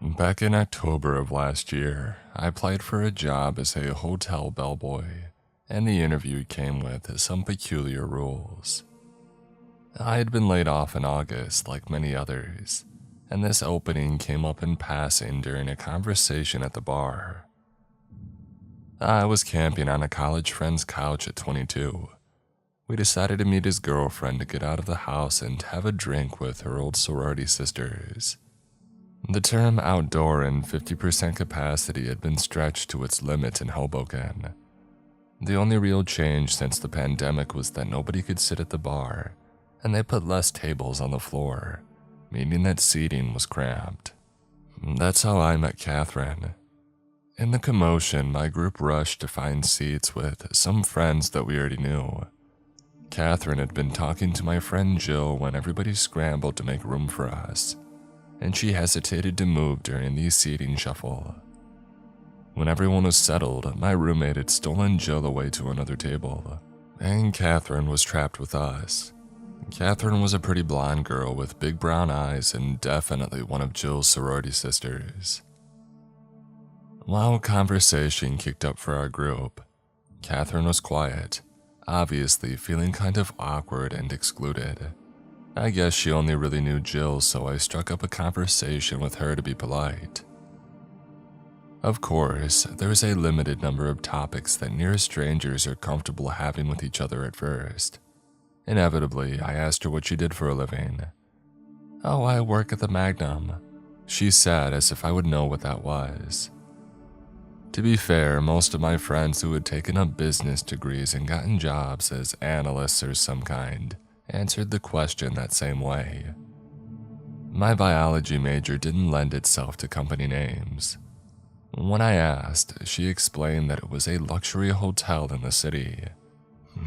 Back in October of last year, I applied for a job as a hotel bellboy, and the interview came with some peculiar rules. I had been laid off in August like many others, and this opening came up in passing during a conversation at the bar. I was camping on a college friend's couch at 22. We decided to meet his girlfriend to get out of the house and have a drink with her old sorority sisters. The term outdoor and 50% capacity had been stretched to its limit in Hoboken. The only real change since the pandemic was that nobody could sit at the bar, and they put less tables on the floor, meaning that seating was cramped. That's how I met Catherine. In the commotion, my group rushed to find seats with some friends that we already knew. Catherine had been talking to my friend Jill when everybody scrambled to make room for us, and she hesitated to move during the seating shuffle. When everyone was settled, my roommate had stolen Jill away to another table, and Catherine was trapped with us. Catherine was a pretty blonde girl with big brown eyes and definitely one of Jill's sorority sisters. While conversation kicked up for our group, Catherine was quiet, obviously feeling kind of awkward and excluded. I guess she only really knew Jill, so I struck up a conversation with her to be polite. Of course, there's a limited number of topics that near strangers are comfortable having with each other at first. Inevitably, I asked her what she did for a living. "Oh, I work at the Magnum," she said, as if I would know what that was. To be fair, most of my friends who had taken up business degrees and gotten jobs as analysts or some kind answered the question that same way. My biology major didn't lend itself to company names. When I asked, she explained that it was a luxury hotel in the city.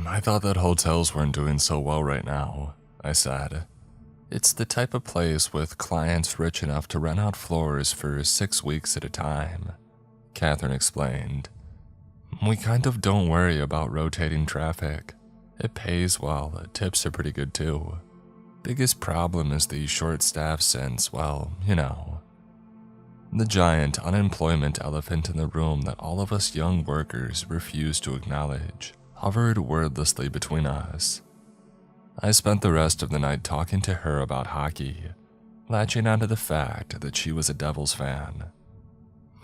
"I thought that hotels weren't doing so well right now," I said. "It's the type of place with clients rich enough to rent out floors for 6 weeks at a time," Catherine explained. "We kind of don't worry about rotating traffic. It pays well, tips are pretty good too. Biggest problem is the short staff since, well, you know." The giant unemployment elephant in the room that all of us young workers refused to acknowledge hovered wordlessly between us. I spent the rest of the night talking to her about hockey, latching onto the fact that she was a Devils fan.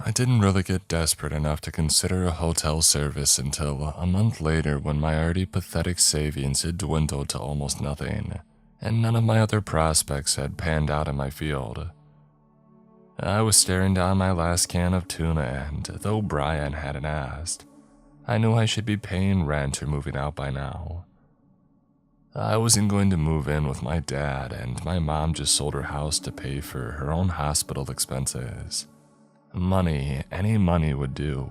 I didn't really get desperate enough to consider a hotel service until a month later, when my already pathetic savings had dwindled to almost nothing, and none of my other prospects had panned out in my field. I was staring down my last can of tuna, and though Brian hadn't asked, I knew I should be paying rent or moving out by now. I wasn't going to move in with my dad, and my mom just sold her house to pay for her own hospital expenses. Money, any money would do.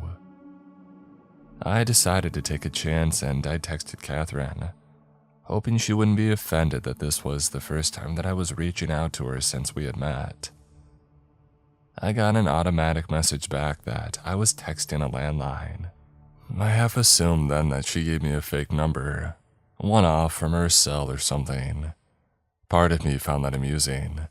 I decided to take a chance, and I texted Catherine, hoping she wouldn't be offended that this was the first time that I was reaching out to her since we had met. I got an automatic message back that I was texting a landline. I half assumed then that she gave me a fake number, one off from her cell or something. Part of me found that amusing.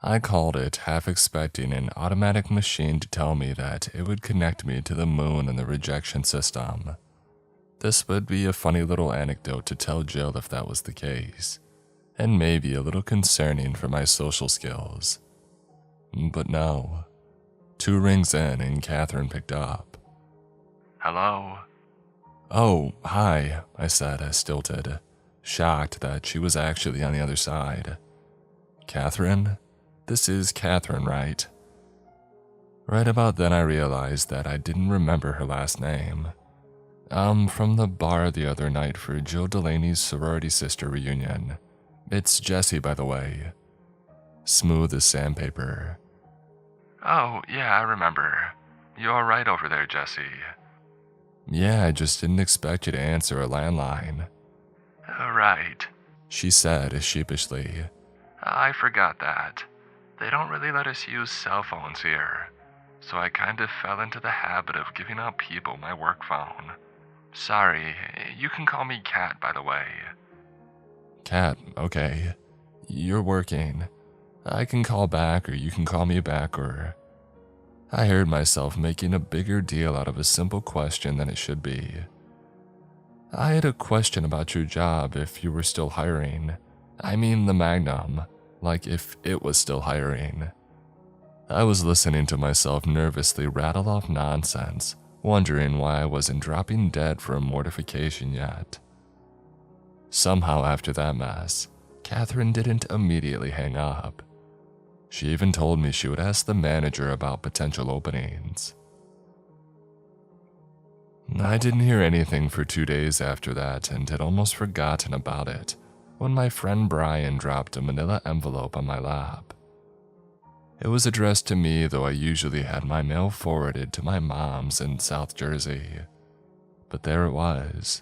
I called it, half expecting an automatic machine to tell me that it would connect me to the moon and the rejection system. This would be a funny little anecdote to tell Jill if that was the case, and maybe a little concerning for my social skills. But no. 2 rings in and Catherine picked up. "Hello?" "Oh, hi," I said, stilted, shocked that she was actually on the other side. "Catherine? This is Catherine, right?" Right about then I realized that I didn't remember her last name. I'm from the bar the other night for Jill Delaney's sorority sister reunion. It's Jessie, by the way. Smooth as sandpaper. "Oh, yeah, I remember. You all right over there, Jessie?" "Yeah, I just didn't expect you to answer a landline." "Right," she said sheepishly. "I forgot that. They don't really let us use cell phones here, so I kind of fell into the habit of giving out people my work phone. Sorry, you can call me Kat, by the way." "Kat, okay. You're working. I can call back or you can call me back or... I heard myself making a bigger deal out of a simple question than it should be. I had a question about your job if you were still hiring. I mean the Magnum, like if it was still hiring. I was listening to myself nervously rattle off nonsense, wondering why I wasn't dropping dead from mortification yet. Somehow after that mess, Catherine didn't immediately hang up. She even told me she would ask the manager about potential openings. I didn't hear anything for 2 days after that and had almost forgotten about it when my friend Brian dropped a manila envelope on my lap. It was addressed to me, though I usually had my mail forwarded to my mom's in South Jersey. But there it was.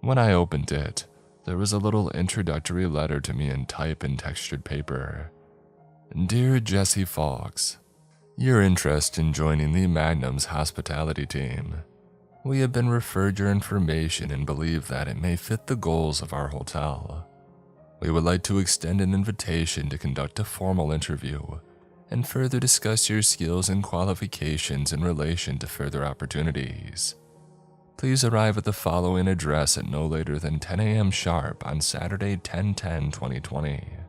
When I opened it, there was a little introductory letter to me in type and textured paper. Dear Jesse Fawkes, your interest in joining the Magnum's hospitality team. We have been referred your information and believe that it may fit the goals of our hotel. We would like to extend an invitation to conduct a formal interview and further discuss your skills and qualifications in relation to further opportunities. Please arrive at the following address at no later than 10 a.m. sharp on Saturday, 10/10/2020.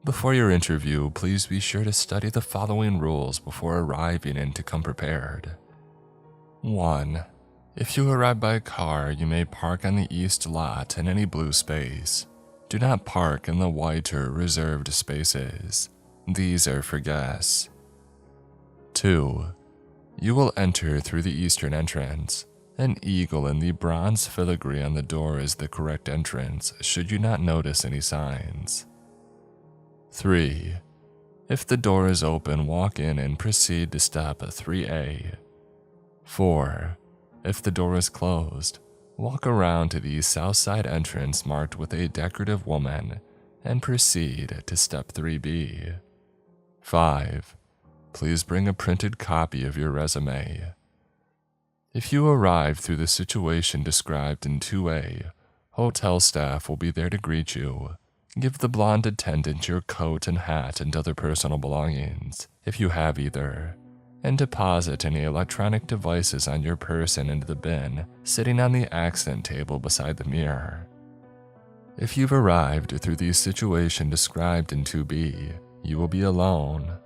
Before your interview, please be sure to study the following rules before arriving and to come prepared. 1. If you arrive by car, you may park on the east lot in any blue space. Do not park in the white or reserved spaces. These are for guests. 2. You will enter through the eastern entrance. An eagle in the bronze filigree on the door is the correct entrance should you not notice any signs. 3. If the door is open, walk in and proceed to step 3A. 4. If the door is closed, walk around to the south side entrance marked with a decorative woman and proceed to step 3B. 5. Please bring a printed copy of your resume. If you arrive through the situation described in 2A, hotel staff will be there to greet you. Give the blonde attendant your coat and hat and other personal belongings, if you have either, and deposit any electronic devices on your person into the bin sitting on the accent table beside the mirror. If you've arrived through the situation described in 2B, you will be alone.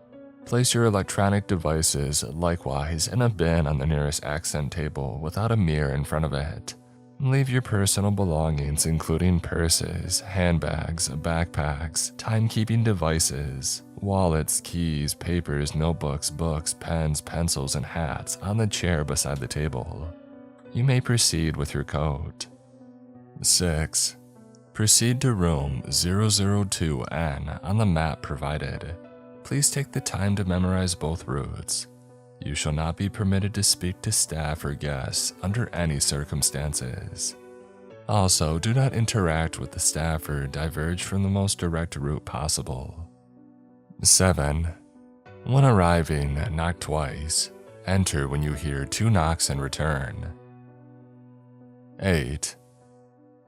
Place your electronic devices likewise in a bin on the nearest accent table without a mirror in front of it. Leave your personal belongings including purses, handbags, backpacks, timekeeping devices, wallets, keys, papers, notebooks, books, pens, pencils, and hats on the chair beside the table. You may proceed with your coat. 6. Proceed to room 002N on the map provided. Please take the time to memorize both routes. You shall not be permitted to speak to staff or guests under any circumstances. Also, do not interact with the staff or diverge from the most direct route possible. 7. When arriving, knock twice. Enter when you hear 2 knocks and return. 8.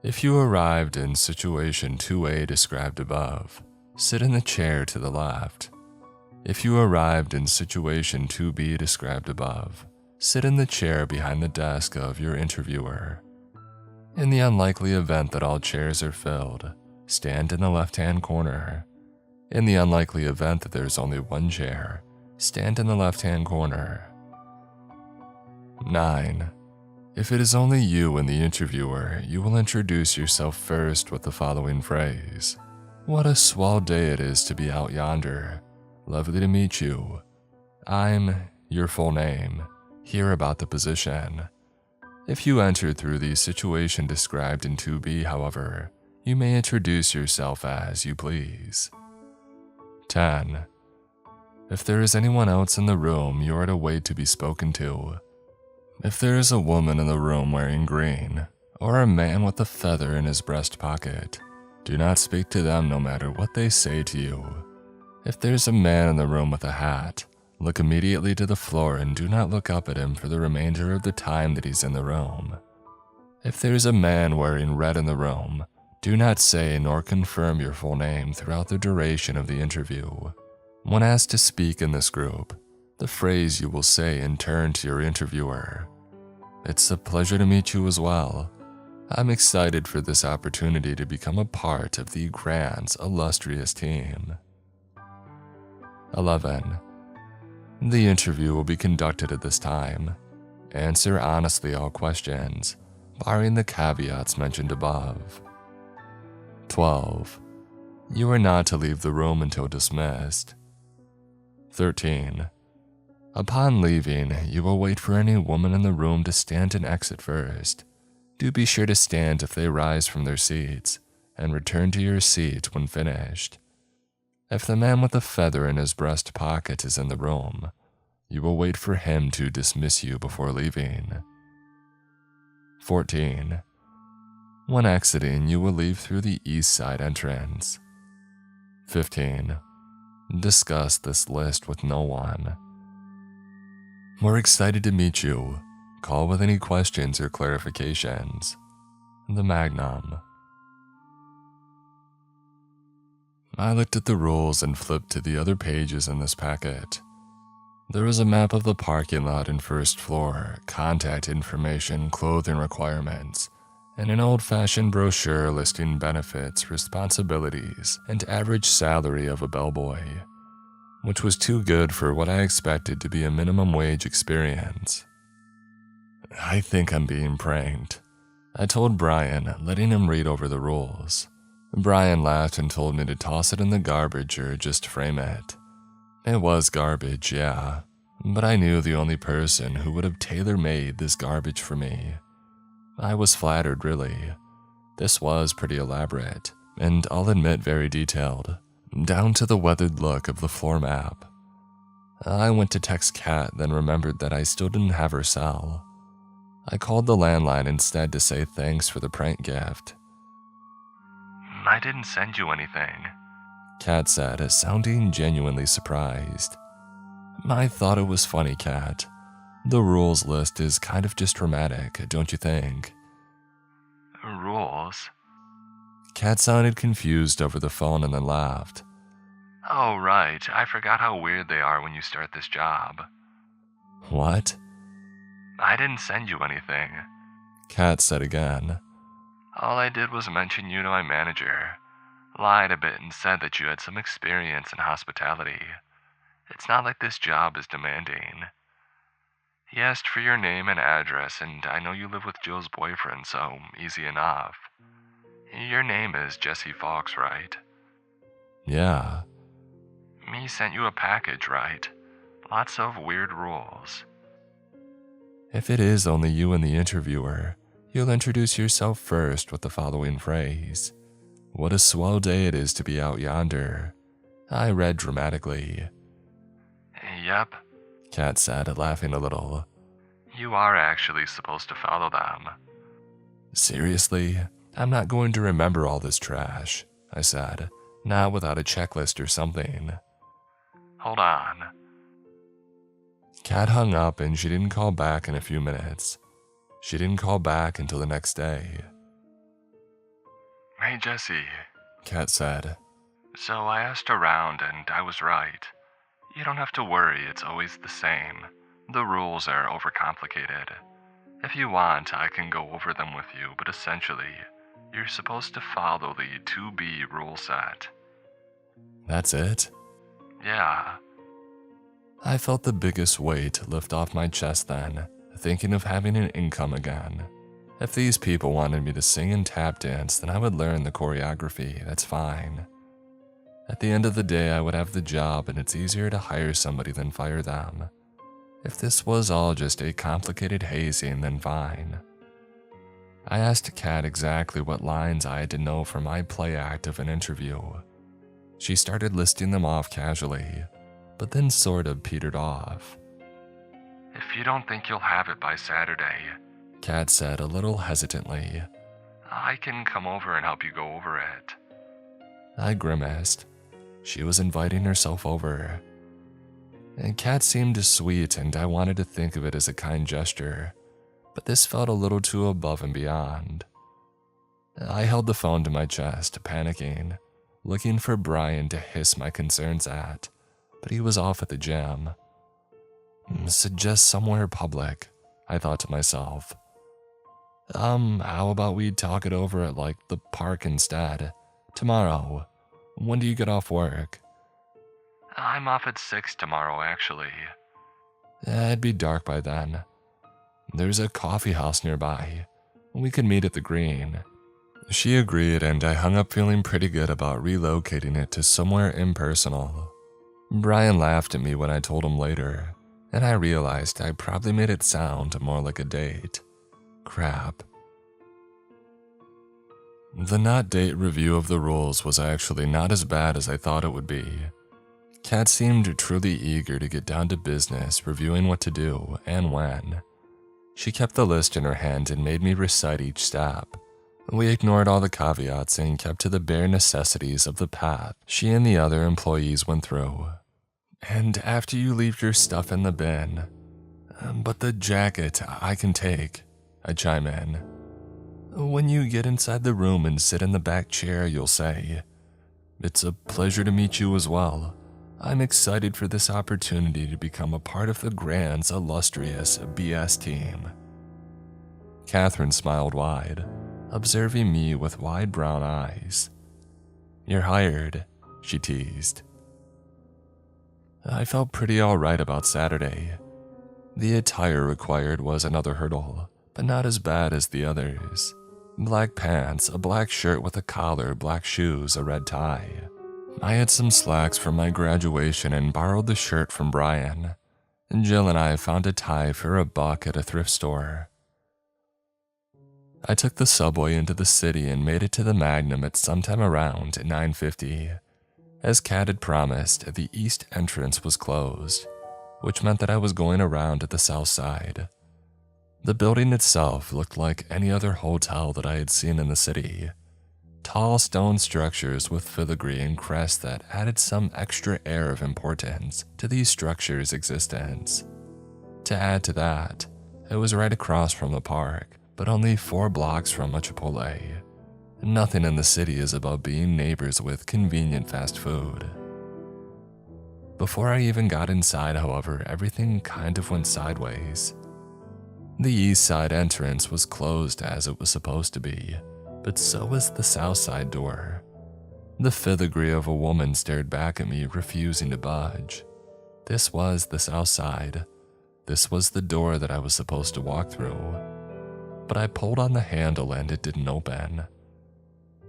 If you arrived in situation 2A described above, sit in the chair to the left. If you arrived in situation 2B described above, sit in the chair behind the desk of your interviewer. In the unlikely event that all chairs are filled, stand in the left-hand corner. In the unlikely event that there's only one chair, stand in the left-hand corner. 9. If it is only you and the interviewer, you will introduce yourself first with the following phrase. What a swell day it is to be out yonder. Lovely to meet you. I'm your full name. Hear about the position. If you enter through the situation described in 2B, however, you may introduce yourself as you please. 10. If there is anyone else in the room, you are to wait to be spoken to. If there is a woman in the room wearing green, or a man with a feather in his breast pocket, do not speak to them no matter what they say to you. If there's a man in the room with a hat, look immediately to the floor and do not look up at him for the remainder of the time that he's in the room. If there's a man wearing red in the room, Do not say nor confirm your full name throughout the duration of the interview. When asked to speak in this group, the phrase you will say in turn to your interviewer: "It's a pleasure to meet you as well. I'm excited for this opportunity to become a part of the Grand's illustrious team." 11. The interview will be conducted at this time. Answer honestly all questions, barring the caveats mentioned above. 12. You are not to leave the room until dismissed. 13. Upon leaving, you will wait for any woman in the room to stand and exit first. Do be sure to stand if they rise from their seats, and return to your seat when finished. If the man with the feather in his breast pocket is in the room, you will wait for him to dismiss you before leaving. 14. When exiting, you will leave through the east side entrance. 15. Discuss this list with no one. We're excited to meet you. Call with any questions or clarifications. The Magnum. I looked at the rules and flipped to the other pages in this packet. There was a map of the parking lot and first floor, contact information, clothing requirements, and an old-fashioned brochure listing benefits, responsibilities, and average salary of a bellboy, which was too good for what I expected to be a minimum wage experience. I think I'm being pranked, I told Brian, letting him read over the rules. Brian laughed and told me to toss it in the garbage or just frame it. It was garbage, yeah, but I knew the only person who would have tailor-made this garbage for me. I was flattered, really. This was pretty elaborate, and I'll admit very detailed, down to the weathered look of the floor map. I went to text Kat, then remembered that I still didn't have her cell. I called the landline instead to say thanks for the prank gift. I didn't send you anything, Kat said, sounding genuinely surprised. I thought it was funny, Kat. The rules list is kind of just dramatic, don't you think? Rules? Kat sounded confused over the phone and then laughed. Oh, right. I forgot how weird they are when you start this job. What? I didn't send you anything, Kat said again. All I did was mention you to my manager. Lied a bit and said that you had some experience in hospitality. It's not like this job is demanding. He asked for your name and address, and I know you live with Jill's boyfriend, so easy enough. Your name is Jesse Fox, right? Yeah. Me sent you a package, right? Lots of weird rules. If it is only you and the interviewer, you'll introduce yourself first with the following phrase. What a swell day it is to be out yonder. I read dramatically. Yep, Kat said, laughing a little. You are actually supposed to follow them. Seriously? I'm not going to remember all this trash, I said, not without a checklist or something. Hold on. Kat hung up and she didn't call back in a few minutes. She didn't call back until the next day. Hey, Jesse, Kat said. So I asked around and I was right. You don't have to worry, it's always the same. The rules are overcomplicated. If you want, I can go over them with you, but essentially, you're supposed to follow the 2B rule set. That's it? Yeah. I felt the biggest weight lift off my chest then, thinking of having an income again. If these people wanted me to sing and tap dance, then I would learn the choreography, that's fine. At the end of the day, I would have the job and it's easier to hire somebody than fire them. If this was all just a complicated hazing, then fine. I asked Kat exactly what lines I had to know for my play act of an interview. She started listing them off casually, but then sort of petered off. If you don't think you'll have it by Saturday, Kat said a little hesitantly. I can come over and help you go over it. I grimaced. She was inviting herself over. And Kat seemed sweet and I wanted to think of it as a kind gesture, but this felt a little too above and beyond. I held the phone to my chest, panicking, looking for Brian to hiss my concerns at, but he was off at the gym. Suggest somewhere public, I thought to myself. How about we talk it over at the park instead? Tomorrow. When do you get off work? I'm off at 6 tomorrow, actually. It'd be dark by then. There's a coffee house nearby. We could meet at the Green. She agreed, and I hung up feeling pretty good about relocating it to somewhere impersonal. Brian laughed at me when I told him later, and I realized I probably made it sound more like a date. Crap. The not date review of the rules was actually not as bad as I thought it would be. Kat seemed truly eager to get down to business, reviewing what to do and when. She kept the list in her hand and made me recite each step. We ignored all the caveats and kept to the bare necessities of the path she and the other employees went through. And after you leave your stuff in the bin, but the jacket I can take, I chime in. When you get inside the room and sit in the back chair, you'll say, "It's a pleasure to meet you as well. I'm excited for this opportunity to become a part of the Grand's illustrious BS team." Catherine smiled wide, observing me with wide brown eyes. "You're hired," she teased. I felt pretty alright about Saturday. The attire required was another hurdle, but not as bad as the others. Black pants, a black shirt with a collar, black shoes, a red tie. I had some slacks from my graduation and borrowed the shirt from Brian. Jill and I found a tie for $1 at a thrift store. I took the subway into the city and made it to the Magnum at sometime around 9:50. As Kat had promised, the east entrance was closed, which meant that I was going around to the south side. The building itself looked like any other hotel that I had seen in the city. Tall stone structures with filigree and crests that added some extra air of importance to these structures' existence. To add to that, it was right across from the park, but only 4 blocks from a Chipotle. Nothing in the city is about being neighbors with convenient fast food. Before I even got inside, however, everything kind of went sideways. The east side entrance was closed as it was supposed to be, but so was the south side door. The filigree of a woman stared back at me, refusing to budge. This was the south side. This was the door that I was supposed to walk through. But I pulled on the handle and it didn't open.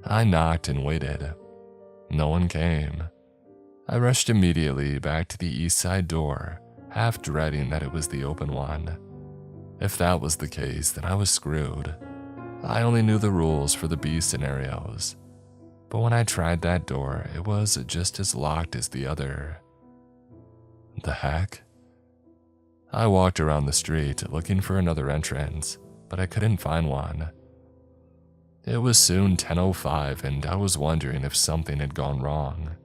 I knocked and waited. No one came. I rushed immediately back to the east side door, half dreading that it was the open one. If that was the case, then I was screwed. I only knew the rules for the B scenarios. But when I tried that door, it was just as locked as the other. The heck? I walked around the street looking for another entrance, but I couldn't find one. It was soon 10:05 and I was wondering if something had gone wrong.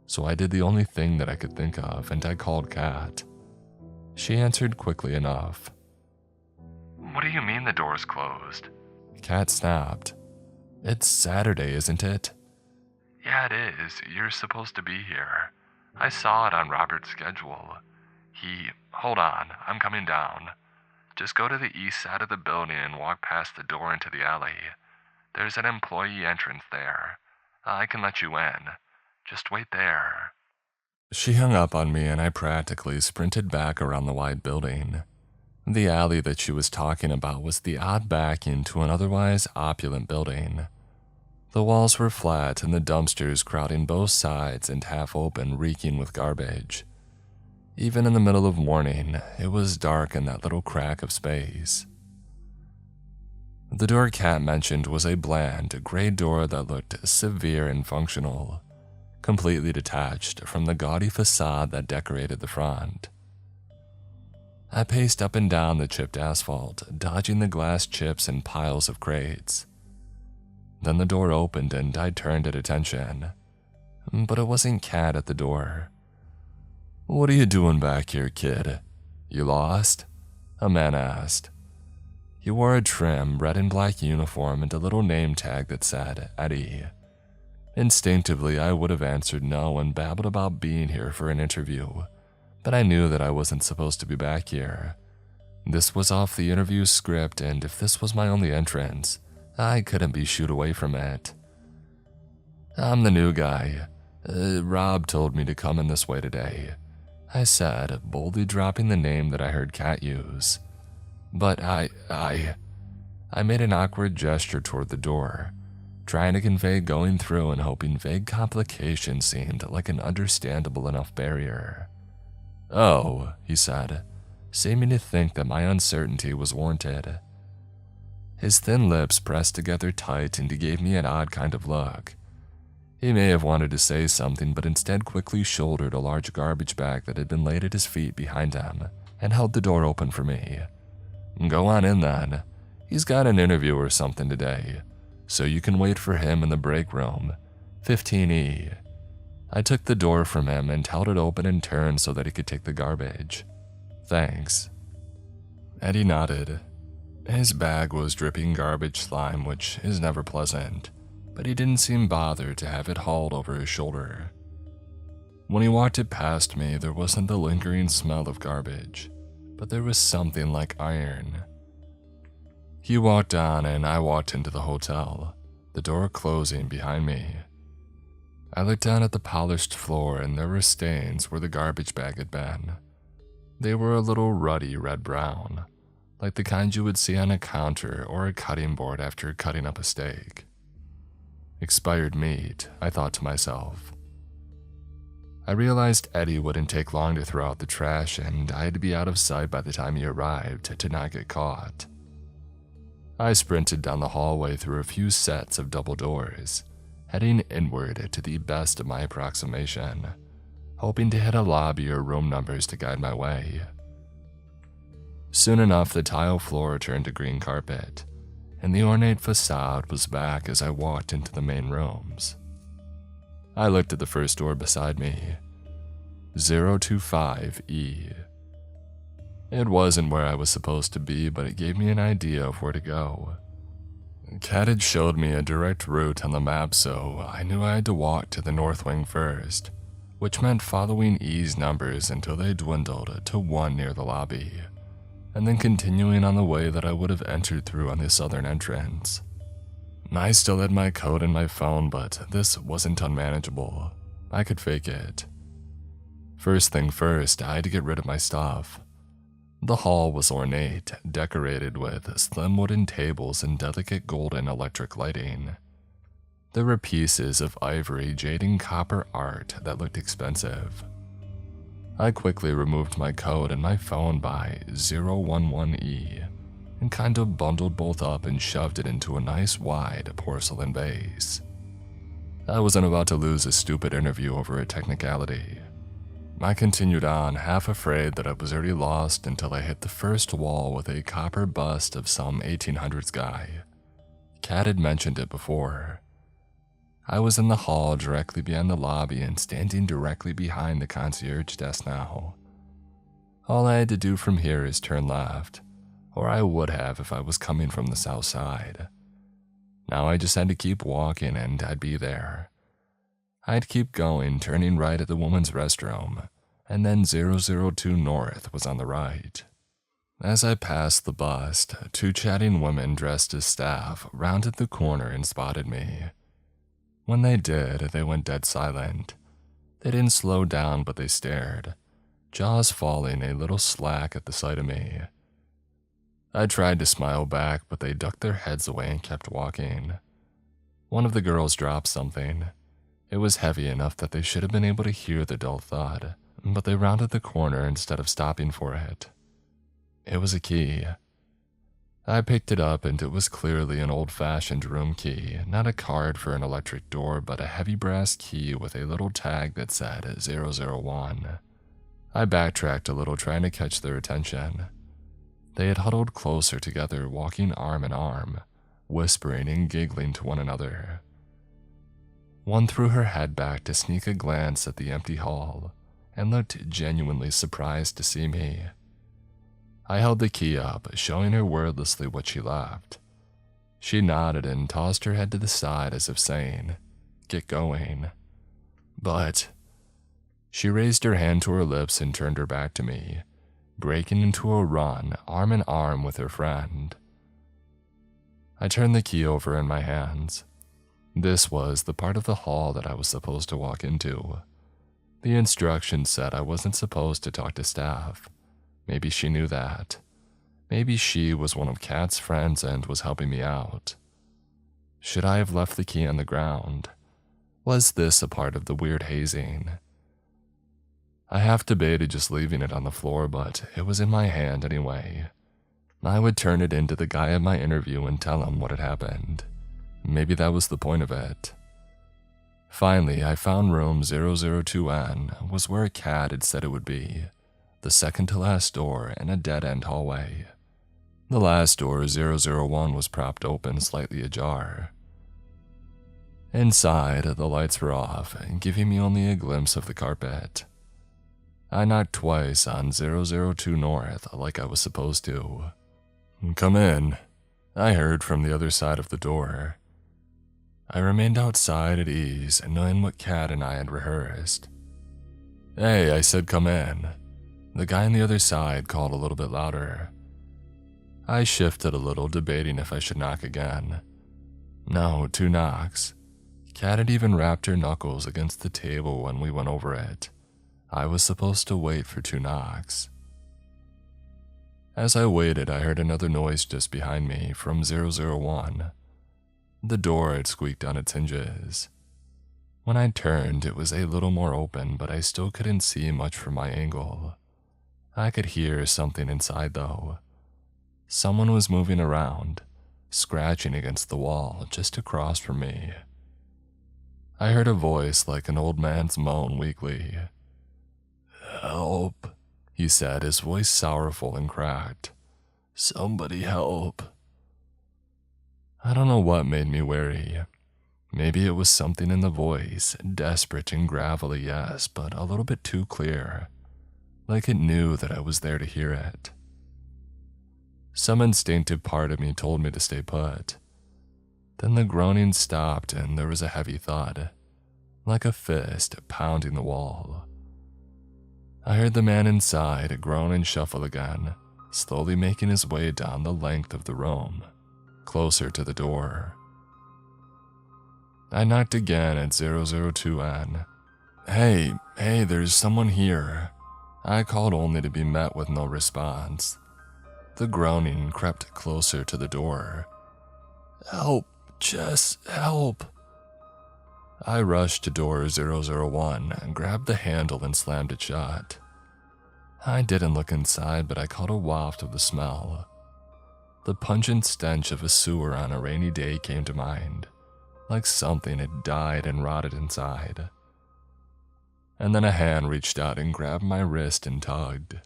So I did the only thing that I could think of and I called Kat. She answered quickly enough. What do you mean the door's closed? Kat snapped. It's Saturday, isn't it? Yeah, it is. You're supposed to be here. I saw it on Robert's schedule. Hold on, I'm coming down. Just go to the east side of the building and walk past the door into the alley. There's an employee entrance there. I can let you in. Just wait there. She hung up on me and I practically sprinted back around the wide building. The alley that she was talking about was the odd back into an otherwise opulent building. The walls were flat and the dumpsters crowding both sides and half open, reeking with garbage. Even in the middle of morning, it was dark in that little crack of space. The door Kat mentioned was a bland, gray door that looked severe and functional, completely detached from the gaudy facade that decorated the front. I paced up and down the chipped asphalt, dodging the glass chips and piles of crates. Then the door opened and I turned at attention. But it wasn't Kat at the door. "What are you doing back here, kid? You lost?" a man asked. He wore a trim red and black uniform and a little name tag that said Eddie. Instinctively, I would have answered no and babbled about being here for an interview, but I knew that I wasn't supposed to be back here. This was off the interview script, and if this was my only entrance, I couldn't be shooed away from it. I'm the new guy. Rob told me to come in this way today, I said, boldly dropping the name that I heard Kat use. But I made an awkward gesture toward the door, trying to convey going through and hoping vague complications seemed like an understandable enough barrier. Oh, he said, seeming to think that my uncertainty was warranted. His thin lips pressed together tight and he gave me an odd kind of look. He may have wanted to say something, but instead quickly shouldered a large garbage bag that had been laid at his feet behind him and held the door open for me. Go on in then. He's got an interview or something today, so you can wait for him in the break room, 15E. I took the door from him and held it open and turned so that he could take the garbage. Thanks. Eddie nodded. His bag was dripping garbage slime, which is never pleasant, but he didn't seem bothered to have it hauled over his shoulder. When he walked it past me, there wasn't the lingering smell of garbage, but there was something like iron. He walked on and I walked into the hotel, the door closing behind me. I looked down at the polished floor and there were stains where the garbage bag had been. They were a little ruddy red-brown, like the kind you would see on a counter or a cutting board after cutting up a steak. Expired meat, I thought to myself. I realized Eddie wouldn't take long to throw out the trash and I had to be out of sight by the time he arrived to not get caught. I sprinted down the hallway through a few sets of double doors, heading inward to the best of my approximation, hoping to hit a lobby or room numbers to guide my way. Soon enough, the tile floor turned to green carpet, and the ornate facade was back as I walked into the main rooms. I looked at the first door beside me, 025E. It wasn't where I was supposed to be, but it gave me an idea of where to go. Kat had showed me a direct route on the map, so I knew I had to walk to the north wing first, which meant following E's numbers until they dwindled to 1 near the lobby, and then continuing on the way that I would have entered through on the southern entrance. I still had my code and my phone, but this wasn't unmanageable. I could fake it. First thing first, I had to get rid of my stuff. The hall was ornate, decorated with slim wooden tables and delicate golden electric lighting. There were pieces of ivory, jade, and copper art that looked expensive. I quickly removed my code and my phone by 011E and kind of bundled both up and shoved it into a nice wide porcelain vase. I wasn't about to lose a stupid interview over a technicality. I continued on, half afraid that I was already lost until I hit the first wall with a copper bust of some 1800s guy. Kat had mentioned it before. I was in the hall directly beyond the lobby and standing directly behind the concierge desk now. All I had to do from here is turn left, or I would have if I was coming from the south side. Now I just had to keep walking and I'd be there. I'd keep going, turning right at the woman's restroom, and then 002 North was on the right. As I passed the bust, 2 chatting women dressed as staff rounded the corner and spotted me. When they did, they went dead silent. They didn't slow down, but they stared, jaws falling a little slack at the sight of me. I tried to smile back, but they ducked their heads away and kept walking. One of the girls dropped something. It was heavy enough that they should have been able to hear the dull thud, but they rounded the corner instead of stopping for it. It was a key. I picked it up and it was clearly an old-fashioned room key, not a card for an electric door, but a heavy brass key with a little tag that said 001. I backtracked a little, trying to catch their attention. They had huddled closer together, walking arm in arm, whispering and giggling to one another. One threw her head back to sneak a glance at the empty hall and looked genuinely surprised to see me. I held the key up, showing her wordlessly what she left. She nodded and tossed her head to the side as if saying, "Get going." But she raised her hand to her lips and turned her back to me, breaking into a run, arm in arm with her friend. I turned the key over in my hands. This was the part of the hall that I was supposed to walk into. The instructions said I wasn't supposed to talk to staff. Maybe she knew that. Maybe she was one of Kat's friends and was helping me out. Should I have left the key on the ground? Was this a part of the weird hazing? I half debated just leaving it on the floor, but it was in my hand anyway. I would turn it into the guy at my interview and tell him what had happened. Maybe that was the point of it. Finally, I found room 002N was where a cat had said it would be. The second to last door in a dead-end hallway. The last door, 001, was propped open, slightly ajar. Inside, the lights were off, giving me only a glimpse of the carpet. I knocked twice on 002 North like I was supposed to. "Come in," I heard from the other side of the door. I remained outside at ease, knowing what Kat and I had rehearsed. "Hey," I said, "come in." The guy on the other side called a little bit louder. I shifted a little, debating if I should knock again. No, 2 knocks. Kat had even wrapped her knuckles against the table when we went over it. I was supposed to wait for 2 knocks. As I waited, I heard another noise just behind me from 001. The door had squeaked on its hinges. When I turned, it was a little more open, but I still couldn't see much from my angle. I could hear something inside, though. Someone was moving around, scratching against the wall just across from me. I heard a voice like an old man's moan weakly. "Help," he said, his voice sorrowful and cracked. "Somebody help." I don't know what made me wary. Maybe it was something in the voice, desperate and gravelly, yes, but a little bit too clear, like it knew that I was there to hear it. Some instinctive part of me told me to stay put. Then the groaning stopped and there was a heavy thud, like a fist pounding the wall. I heard the man inside groan and shuffle again, slowly making his way down the length of the room, closer to the door. I knocked again at 002N. Hey, there's someone here." I called only to be met with no response. The groaning crept closer to the door. "Help, Jess, help." I rushed to door 001 and grabbed the handle and slammed it shut. I didn't look inside, but I caught a waft of the smell. The pungent stench of a sewer on a rainy day came to mind, like something had died and rotted inside. And then a hand reached out and grabbed my wrist and tugged.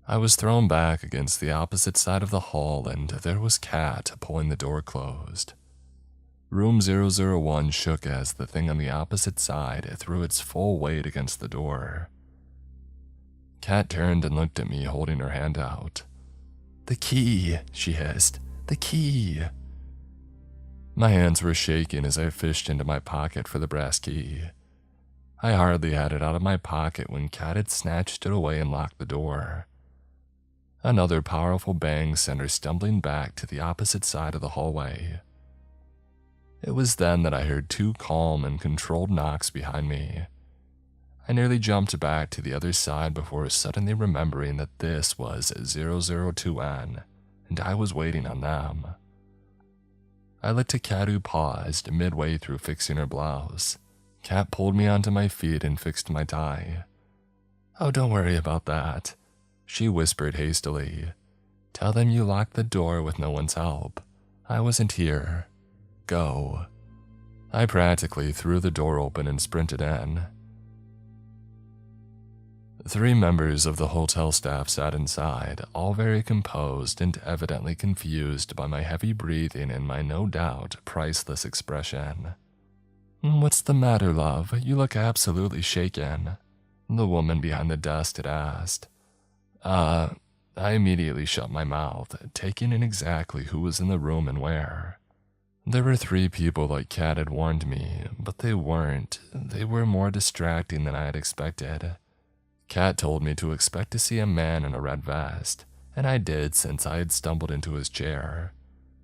I was thrown back against the opposite side of the hall, and there was Kat pulling the door closed. Room 001 shook as the thing on the opposite side threw its full weight against the door. Kat turned and looked at me, holding her hand out. "The key," she hissed. "The key." My hands were shaking as I fished into my pocket for the brass key. I hardly had it out of my pocket when Kat had snatched it away and locked the door. Another powerful bang sent her stumbling back to the opposite side of the hallway. It was then that I heard 2 calm and controlled knocks behind me. I nearly jumped back to the other side before suddenly remembering that this was 002N, and I was waiting on them. I looked at Kat, who paused midway through fixing her blouse. Kat pulled me onto my feet and fixed my tie. "Oh, don't worry about that," she whispered hastily. "Tell them you locked the door with no one's help. I wasn't here. Go." I practically threw the door open and sprinted in. 3 members of the hotel staff sat inside, all very composed and evidently confused by my heavy breathing and my no doubt priceless expression. "What's the matter, love? You look absolutely shaken," the woman behind the desk had asked. I immediately shut my mouth, taking in exactly who was in the room and where. There were 3 people like Kat had warned me, but they weren't. They were more distracting than I had expected. Kat told me to expect to see a man in a red vest, and I did since I had stumbled into his chair.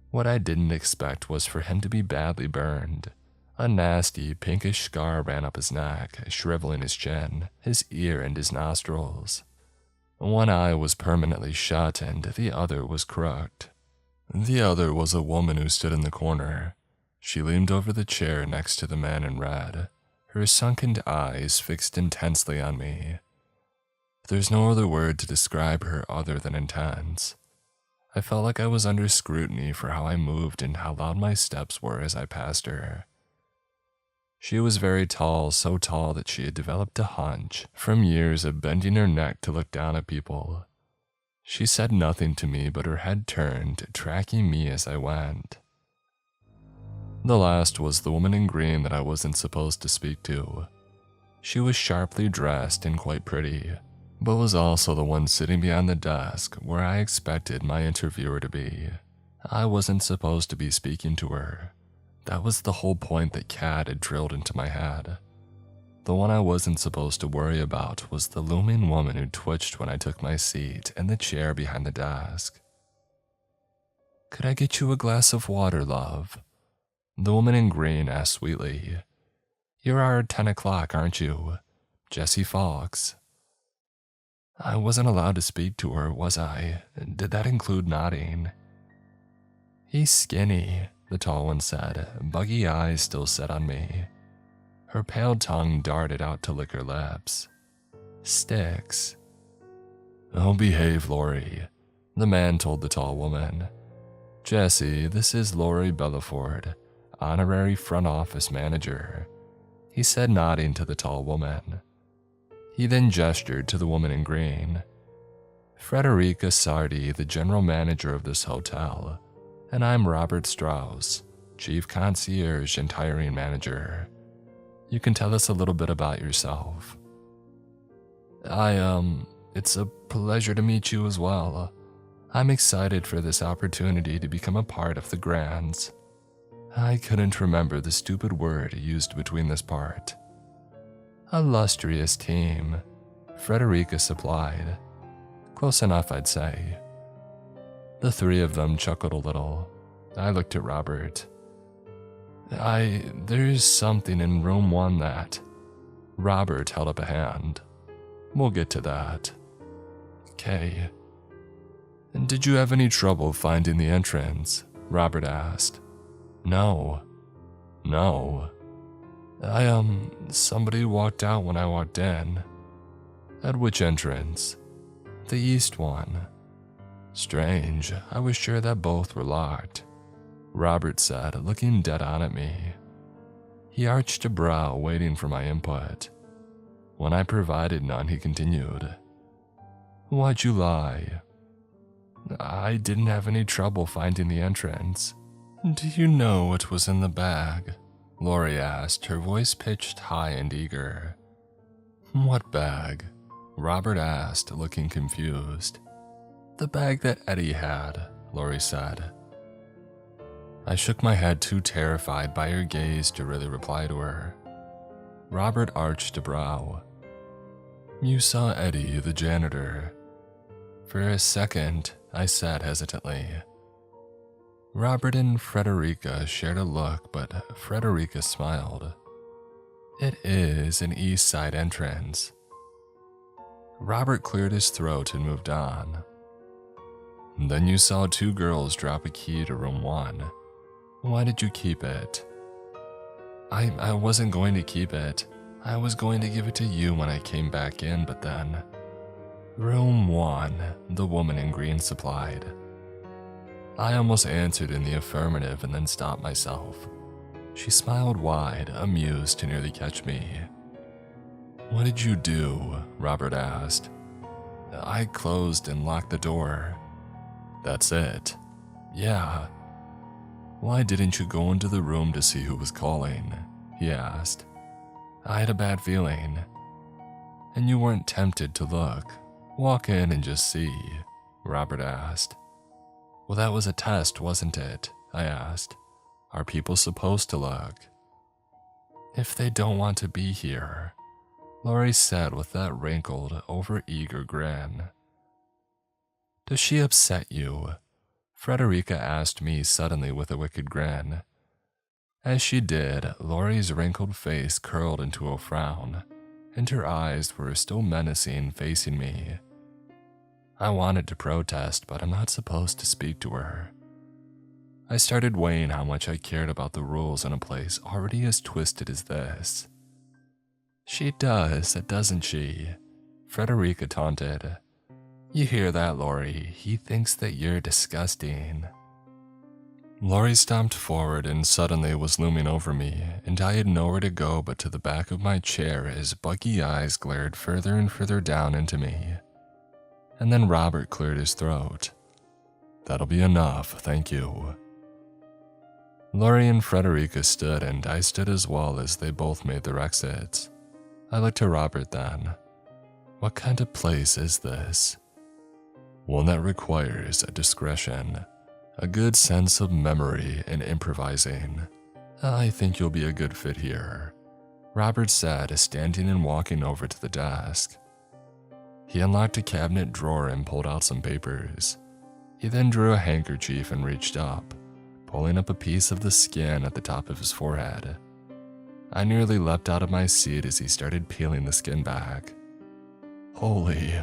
What I didn't expect was for him to be badly burned. A nasty, pinkish scar ran up his neck, shriveling his chin, his ear, and his nostrils. One eye was permanently shut and the other was crooked. The other was a woman who stood in the corner. She leaned over the chair next to the man in red, her sunken eyes fixed intensely on me. There's no other word to describe her other than intense. I felt like I was under scrutiny for how I moved and how loud my steps were as I passed her. She was very tall, so tall that she had developed a hunch from years of bending her neck to look down at people. She said nothing to me, but her head turned, tracking me as I went. The last was the woman in green that I wasn't supposed to speak to. She was sharply dressed and quite pretty, but was also the one sitting behind the desk where I expected my interviewer to be. I wasn't supposed to be speaking to her. That was the whole point that Kat had drilled into my head. The one I wasn't supposed to worry about was the looming woman who twitched when I took my seat in the chair behind the desk. "Could I get you a glass of water, love?" The woman in green asked sweetly. "You're our 10 o'clock, aren't you? Jessie Fox." I wasn't allowed to speak to her, was I? Did that include nodding? "He's skinny," the tall one said, buggy eyes still set on me. Her pale tongue darted out to lick her lips. "Sticks." "Oh, behave, Lori," the man told the tall woman. "Jessie, this is Lori Belaford, honorary front office manager," he said, nodding to the tall woman. He then gestured to the woman in green. "Frederica Sardi, the general manager of this hotel, and I'm Robert Strauss, chief concierge and hiring manager. You can tell us a little bit about yourself." It's a pleasure to meet you as well. I'm excited for this opportunity to become a part of the Grands." I couldn't remember the stupid word used between this part. "Illustrious team," Frederica supplied. Close enough, I'd say. The 3 of them chuckled a little. I looked at Robert. There's something in room 1 that..." Robert held up a hand. "We'll get to that." "Okay." "Did you have any trouble finding the entrance?" Robert asked. No. Somebody walked out when I walked in." "At which entrance?" "The east one." "Strange, I was sure that both were locked," Robert said, looking dead on at me. He arched a brow, waiting for my input. When I provided none, he continued. "Why'd you lie?" "I didn't have any trouble finding the entrance." "Do you know what was in the bag?" Lori asked, her voice pitched high and eager. "What bag?" Robert asked, looking confused. "The bag that Eddie had," Lori said. I shook my head, too terrified by her gaze to really reply to her. Robert arched a brow. "You saw Eddie, the janitor." "For a second," I said hesitantly. Robert and Frederica shared a look, but Frederica smiled. "It is an east side entrance." Robert cleared his throat and moved on. "Then you saw 2 girls drop a key to room 1. Why did you keep it?" I wasn't going to keep it. I was going to give it to you when I came back in, but then..." "Room 1, the woman in green supplied." I almost answered in the affirmative and then stopped myself. She smiled wide, amused to nearly catch me. "What did you do?" Robert asked. "I closed and locked the door." "That's it?" "Yeah." "Why didn't you go into the room to see who was calling?" he asked. "I had a bad feeling." "And you weren't tempted to look? Walk in and just see," Robert asked. Well, that was a test, wasn't it? I asked. Are people supposed to look? If they don't want to be here, Lori said with that wrinkled, over-eager grin. Does she upset you? Frederica asked me suddenly with a wicked grin. As she did, Lori's wrinkled face curled into a frown, and her eyes were still menacing, facing me. I wanted to protest, but I'm not supposed to speak to her. I started weighing how much I cared about the rules in a place already as twisted as this. She does, doesn't she? Frederica taunted. You hear that, Lori? He thinks that you're disgusting. Lori stomped forward and suddenly was looming over me, and I had nowhere to go but to the back of my chair as buggy eyes glared further and further down into me. And then Robert cleared his throat. That'll be enough, thank you. Lori and Frederica stood, and I stood as well as they both made their exits. I looked to Robert then. What kind of place is this? One that requires a discretion, a good sense of memory and improvising. I think you'll be a good fit here, Robert said, standing and walking over to the desk. He unlocked a cabinet drawer and pulled out some papers. He then drew a handkerchief and reached up, pulling up a piece of the skin at the top of his forehead. I nearly leapt out of my seat as he started peeling the skin back. Holy.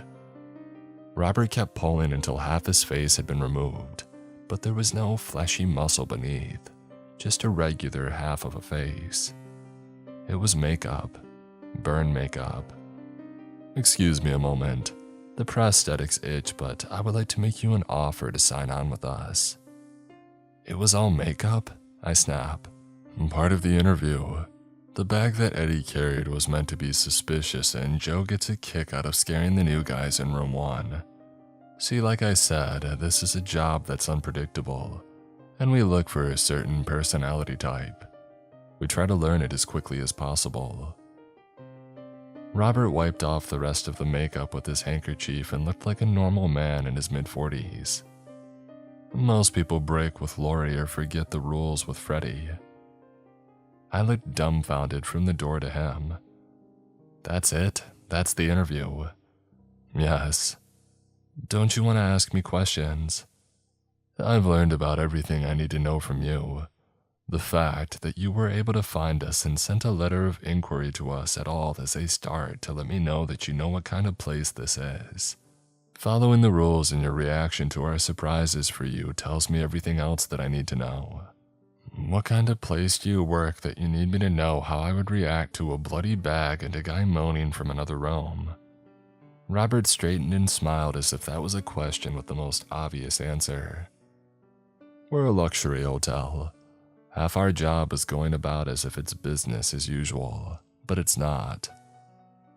Robert kept pulling until half his face had been removed, but there was no fleshy muscle beneath, just a regular half of a face. It was makeup, burn makeup. Excuse me a moment. The prosthetics itch, but I would like to make you an offer to sign on with us. It was all makeup? I snap. Part of the interview. The bag that Eddie carried was meant to be suspicious, and Joe gets a kick out of scaring the new guys in room 1. See, like I said, this is a job that's unpredictable, and we look for a certain personality type. We try to learn it as quickly as possible. Robert wiped off the rest of the makeup with his handkerchief and looked like a normal man in his mid-40s. Most people break with Lori or forget the rules with Freddie. I looked dumbfounded from the door to him. That's it? That's the interview? Yes. Don't you want to ask me questions? I've learned about everything I need to know from you. The fact that you were able to find us and sent a letter of inquiry to us at all is a start to let me know that you know what kind of place this is. Following the rules and your reaction to our surprises for you tells me everything else that I need to know. What kind of place do you work that you need me to know how I would react to a bloody bag and a guy moaning from another room? Robert straightened and smiled as if that was a question with the most obvious answer. We're a luxury hotel. Half our job is going about as if it's business as usual, but it's not.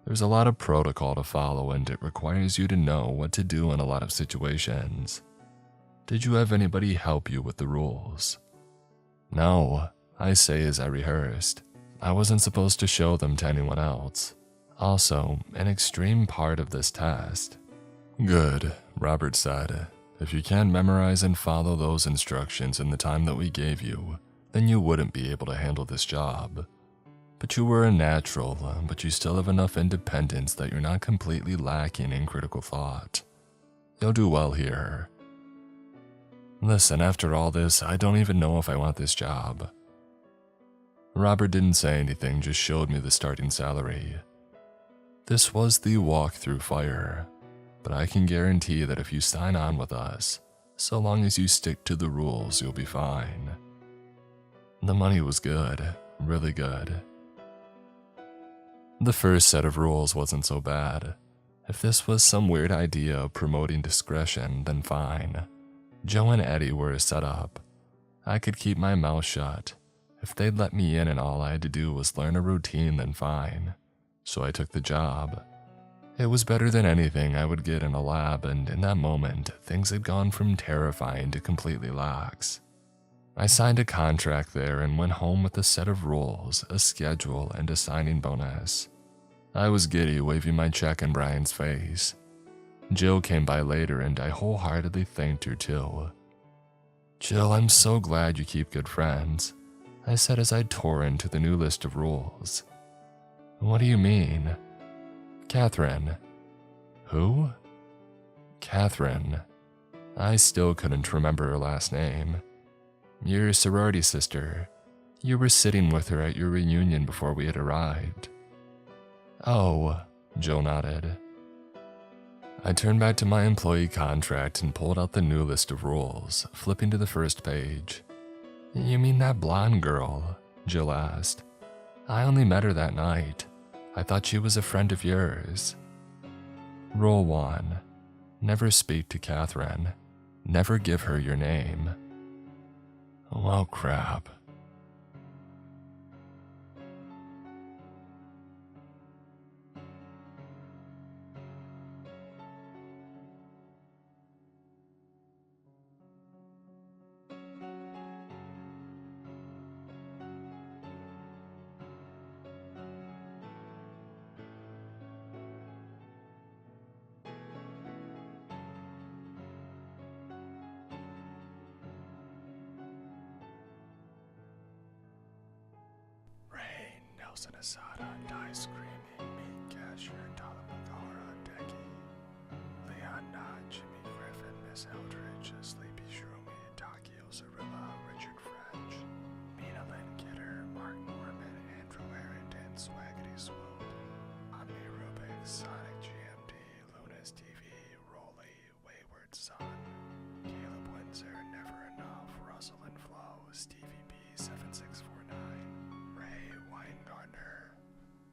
There's a lot of protocol to follow, and it requires you to know what to do in a lot of situations. Did you have anybody help you with the rules? No, I say as I rehearsed. I wasn't supposed to show them to anyone else. Also, an extreme part of this test. Good, Robert said. If you can't memorize and follow those instructions in the time that we gave you, then you wouldn't be able to handle this job. But you were a natural, but you still have enough independence that you're not completely lacking in critical thought. You'll do well here. Listen, after all this, I don't even know if I want this job. Robert didn't say anything, just showed me the starting salary. This was the walk through fire, but I can guarantee that if you sign on with us, so long as you stick to the rules, you'll be fine. The money was good, really good. The first set of rules wasn't so bad. If this was some weird idea of promoting discretion, then fine. Joe and Eddie were a setup. I could keep my mouth shut. If they'd let me in and all I had to do was learn a routine, then fine. So I took the job. It was better than anything I would get in a lab, and in that moment, things had gone from terrifying to completely lax. I signed a contract there and went home with a set of rules, a schedule, and a signing bonus. I was giddy, waving my check in Brian's face. Jill came by later and I wholeheartedly thanked her too. "Jill, I'm so glad you keep good friends," I said as I tore into the new list of rules. "What do you mean?" "Catherine." "Who?" "Catherine." I still couldn't remember her last name. "Your sorority sister. You were sitting with her at your reunion before we had arrived." "Oh," Jill nodded. I turned back to my employee contract and pulled out the new list of rules, flipping to the first page. "You mean that blonde girl?" Jill asked. "I only met her that night. I thought she was a friend of yours." Rule 1. Never speak to Catherine. Never give her your name. Well, crap. Nelson Asada, Die Screaming, Meat Cashier, Talamagara, Decky, Leon Knott, Jimmy Griffin, Miss Eldridge, Sleep